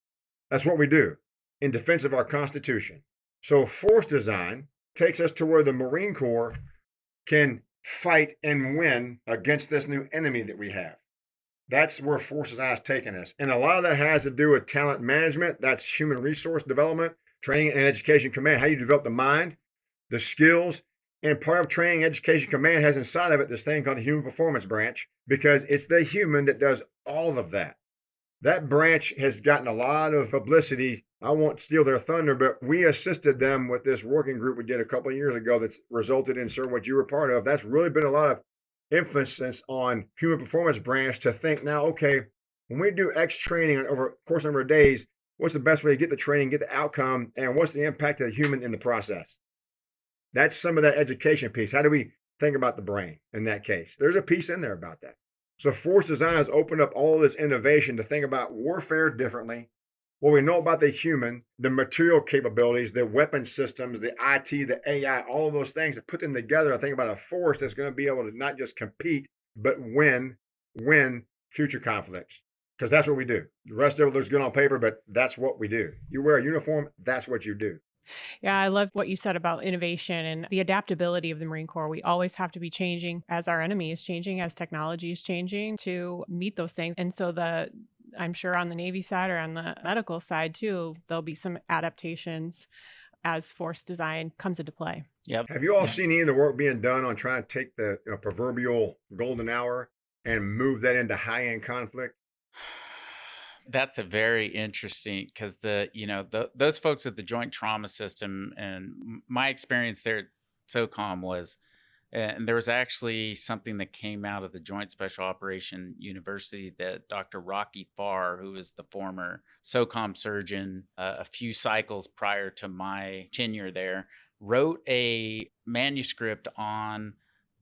that's what we do in defense of our Constitution. So force design takes us to where the Marine Corps can fight and win against this new enemy that we have. That's where force design has taken us. And a lot of that has to do with talent management. That's human resource development, training and education command, how you develop the mind, the skills. And part of training education command has inside of it this thing called the human performance branch, because it's the human that does all of that. That branch has gotten a lot of publicity. I won't steal their thunder, but we assisted them with this working group we did a couple of years ago that's resulted in, sir, what you were part of. That's really been a lot of emphasis on human performance branch to think now, okay, when we do X training over a course number of days, what's the best way to get the training, get the outcome, and what's the impact of the human in the process? That's some of that education piece. How do we think about the brain in that case? There's a piece in there about that. So force design has opened up all of this innovation to think about warfare differently. What we know about the human, the material capabilities, the weapon systems, the IT, the AI, all of those things, and put them together. I think about a force that's going to be able to not just compete, but win future conflicts. Because that's what we do. The rest of it looks good on paper, but that's what we do. You wear a uniform, that's what you do. Yeah, I love what you said about innovation and the adaptability of the Marine Corps. We always have to be changing as our enemy is changing, as technology is changing to meet those things. And so I'm sure on the Navy side or on the medical side too, there'll be some adaptations as force design comes into play. Yep. Have you all seen any of the work being done on trying to take the proverbial golden hour and move that into high-end conflict? That's a very interesting, because those folks at the Joint Trauma System, and my experience there at SOCOM was, and there was actually something that came out of the Joint Special Operation University that Dr. Rocky Farr, who is the former SOCOM surgeon, a few cycles prior to my tenure there, wrote a manuscript on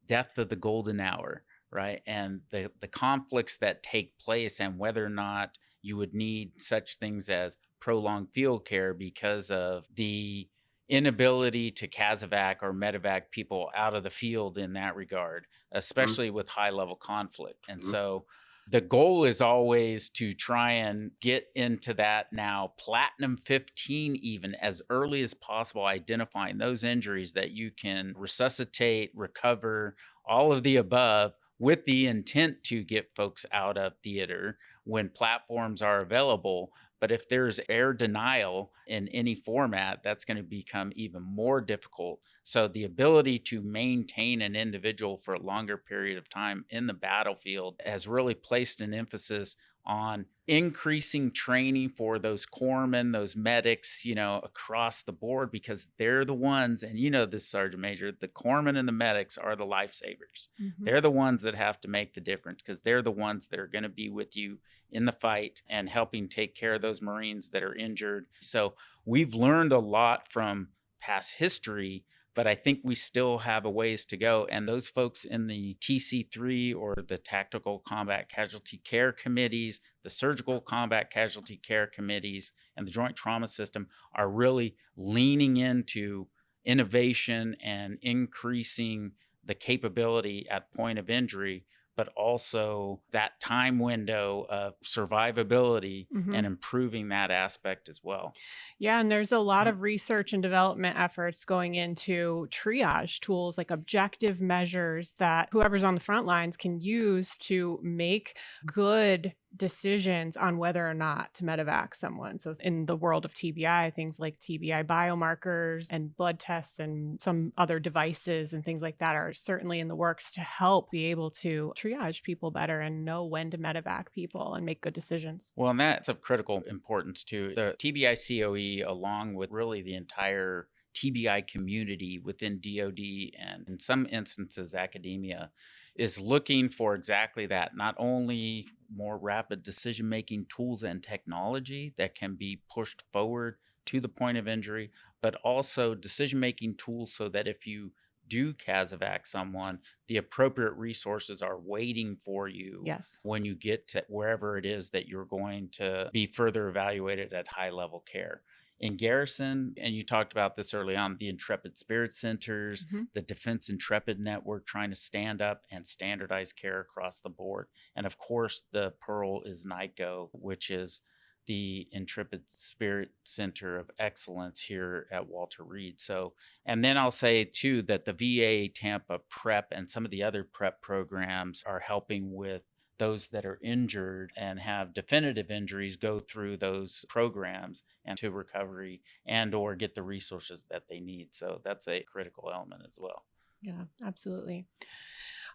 death of the golden hour, right? And the conflicts that take place and whether or not you would need such things as prolonged field care because of the inability to CASEVAC or medevac people out of the field in that regard, especially with high level conflict. And so the goal is always to try and get into that now platinum 15, even as early as possible, identifying those injuries that you can resuscitate, recover, all of the above, with the intent to get folks out of theater when platforms are available. But if there's air denial in any format, that's going to become even more difficult. So the ability to maintain an individual for a longer period of time in the battlefield has really placed an emphasis on increasing training for those corpsmen, those medics, across the board, because they're the ones, and this, Sergeant Major, the corpsmen and the medics are the lifesavers. They're the ones that have to make the difference, because they're the ones that are going to be with you in the fight and helping take care of those Marines that are injured. So we've learned a lot from past history, but I think we still have a ways to go. And those folks in the TC3 or the Tactical Combat Casualty Care Committees, the Surgical Combat Casualty Care Committees, and the Joint Trauma System are really leaning into innovation and increasing the capability at point of injury, but also that time window of survivability and improving that aspect as well. Yeah, and there's a lot of research and development efforts going into triage tools, like objective measures that whoever's on the front lines can use to make good decisions on whether or not to medevac someone. So in the world of TBI, things like TBI biomarkers and blood tests and some other devices and things like that are certainly in the works to help be able to triage people better and know when to medevac people and make good decisions. Well, and that's of critical importance too. The TBICoE, along with really the entire TBI community within DoD and in some instances academia, is looking for exactly that. Not only more rapid decision-making tools and technology that can be pushed forward to the point of injury, but also decision-making tools so that if you do CASEVAC someone, the appropriate resources are waiting for you Yes. when you get to wherever it is that you're going to be further evaluated at high-level care. In Garrison, and you talked about this early on, the Intrepid Spirit Centers, the Defense Intrepid Network trying to stand up and standardize care across the board. And of course, the Pearl is NICO, which is the Intrepid Spirit Center of Excellence here at Walter Reed. So, and then I'll say too that the VA Tampa PrEP and some of the other PrEP programs are helping with those that are injured and have definitive injuries go through those programs and to recovery and or get the resources that they need. So that's a critical element as well. Yeah, absolutely.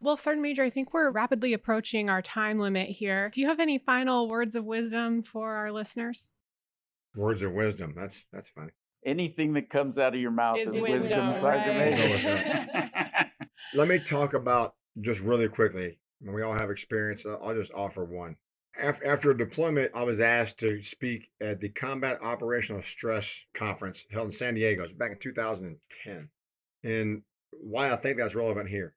Well, Sergeant Major, I think we're rapidly approaching our time limit here. Do you have any final words of wisdom for our listeners? Words of wisdom. That's funny. Anything that comes out of your mouth is wisdom, Sergeant Major. Let me talk about just really quickly. We all have experience. I'll just offer one. After a deployment, I was asked to speak at the Combat Operational Stress Conference held in San Diego. It was back in 2010. And why I think that's relevant here.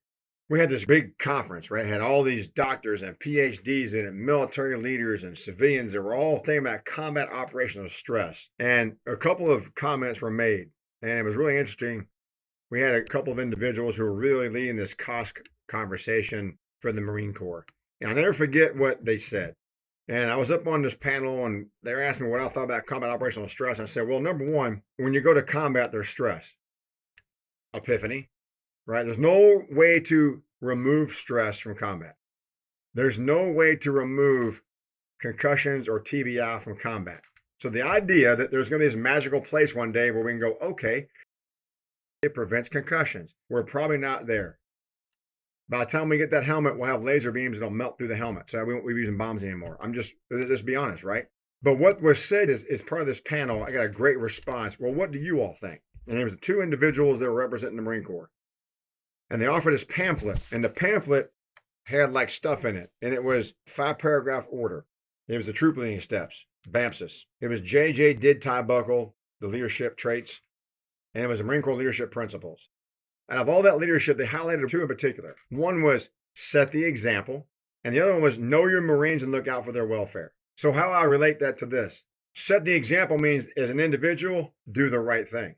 We had this big conference, right? It had all these doctors and PhDs in it, military leaders and civilians that were all thinking about combat operational stress. And a couple of comments were made, and it was really interesting. We had a couple of individuals who were really leading this COSC conversation for the Marine Corps. And I'll never forget what they said. And I was up on this panel, and they were asking me what I thought about combat operational stress. I said, well, number one, when you go to combat, there's stress. Epiphany. Right? There's no way to remove stress from combat. There's no way to remove concussions or TBI from combat. So the idea that there's going to be this magical place one day where we can go, okay, it prevents concussions. We're probably not there. By the time we get that helmet, we'll have laser beams that'll melt through the helmet. So we won't be using bombs anymore. Let's be honest, right? But what was said is part of this panel, I got a great response. Well, what do you all think? And there was two individuals that were representing the Marine Corps. And they offered this pamphlet, and the pamphlet had like stuff in it, and it was 5-paragraph order. It was the troop leading steps, BAMSIS. It was J.J. did tie buckle, the leadership traits, and it was the Marine Corps leadership principles. And of all that leadership, they highlighted two in particular. One was set the example, and the other one was know your Marines and look out for their welfare. So how I relate that to this, set the example means as an individual, do the right thing.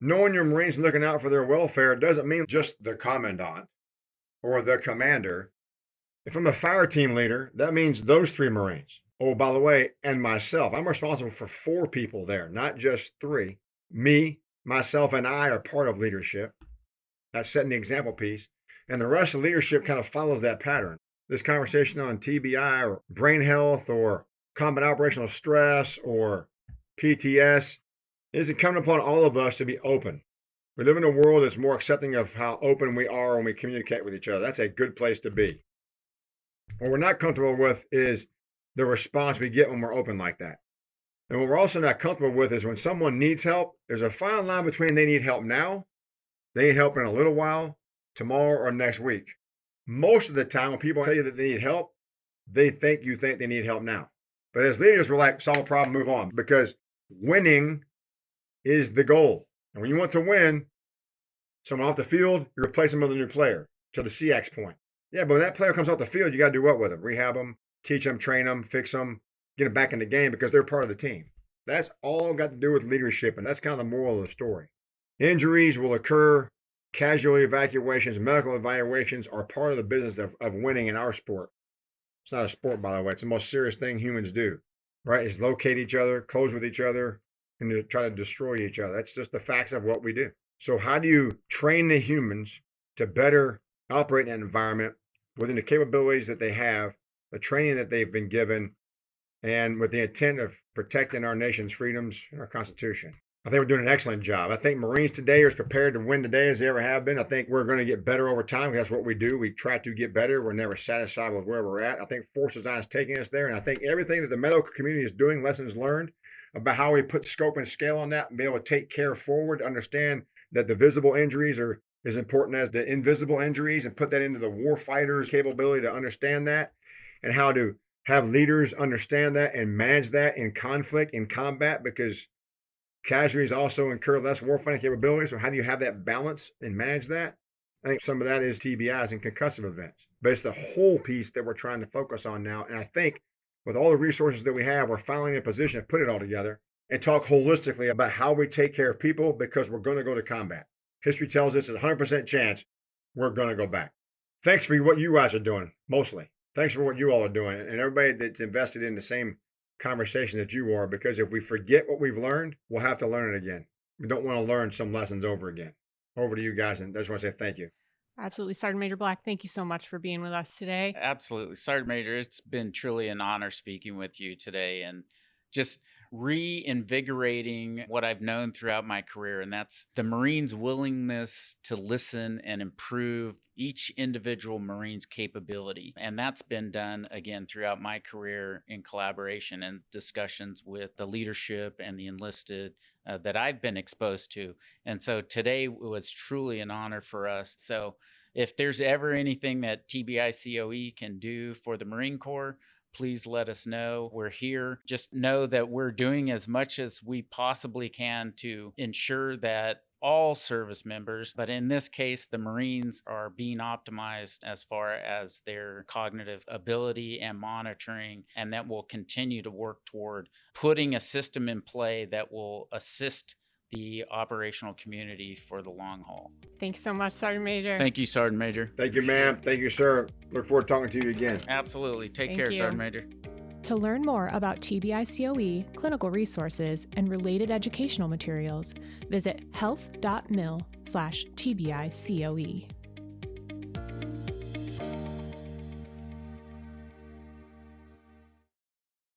Knowing your Marines and looking out for their welfare doesn't mean just the commandant or the commander. If I'm a fire team leader, that means those 3 Marines. Oh, by the way, and myself. I'm responsible for 4 people there, not just 3. Me, myself, and I are part of leadership. That's setting the example piece. And the rest of leadership kind of follows that pattern. This conversation on TBI or brain health or combat operational stress or PTS is incumbent upon all of us to be open. We live in a world that's more accepting of how open we are when we communicate with each other. That's a good place to be. What we're not comfortable with is the response we get when we're open like that. And what we're also not comfortable with is when someone needs help, there's a fine line between they need help now, they need help in a little while, tomorrow, or next week. Most of the time when people tell you that they need help, they think you think they need help now. But as leaders, we're like, solve a problem, move on, because winning is the goal. And when you want to win, someone off the field, you replace them with a new player to the CX point. Yeah, but when that player comes off the field, you got to do what with them? Rehab them, teach them, train them, fix them, get them back in the game because they're part of the team. That's all got to do with leadership, and that's kind of the moral of the story. Injuries will occur. Casualty evacuations, medical evaluations are part of the business of winning in our sport. It's not a sport, by the way. It's the most serious thing humans do, right? Is locate each other, close with each other, and to try to destroy each other. That's just the facts of what we do. So how do you train the humans to better operate in an environment within the capabilities that they have the training that they've been given, and with the intent of protecting our nation's freedoms and our Constitution. I think we're doing an excellent job. I think Marines today are as prepared to win today as they ever have been. I think we're going to get better over time. That's what we do. We try to get better. We're never satisfied with where we're at. I think force design is taking us there. And I think everything that the medical community is doing, lessons learned about how we put scope and scale on that and be able to take care forward, understand that the visible injuries are as important as the invisible injuries, and put that into the warfighter's capability to understand that, and how to have leaders understand that and manage that in conflict, in combat, because casualties also incur less warfighting capability. So how do you have that balance and manage that? I think some of that is TBIs and concussive events, but it's the whole piece that we're trying to focus on now. And I think with all the resources that we have, we're finally in a position to put it all together and talk holistically about how we take care of people, because we're going to go to combat. History tells us it's a 100% chance we're going to go back. Thanks for what you guys are doing, mostly. Thanks for what you all are doing, and everybody that's invested in the same conversation that you are, because if we forget what we've learned, we'll have to learn it again. We don't want to learn some lessons over again. Over to you guys, and I just want to say thank you. Absolutely. Sergeant Major Black, thank you so much for being with us today. Absolutely. Sergeant Major, it's been truly an honor speaking with you today, and just reinvigorating what I've known throughout my career, and that's the Marines' willingness to listen and improve each individual Marine's capability. And that's been done, again, throughout my career in collaboration and discussions with the leadership and the enlisted that I've been exposed to. And so today was truly an honor for us. So if there's ever anything that TBICoE can do for the Marine Corps, please let us know. We're here. Just know that we're doing as much as we possibly can to ensure that all service members, but in this case, the Marines, are being optimized as far as their cognitive ability and monitoring, and that will continue to work toward putting a system in play that will assist the operational community for the long haul. Thanks so much, Sergeant Major. Thank you, Sergeant Major. Thank you, ma'am. Thank you, sir. Look forward to talking to you again. Absolutely. Take Thank care, you. Sergeant Major. To learn more about TBICoE, clinical resources, and related educational materials, visit health.mil/TBICoE.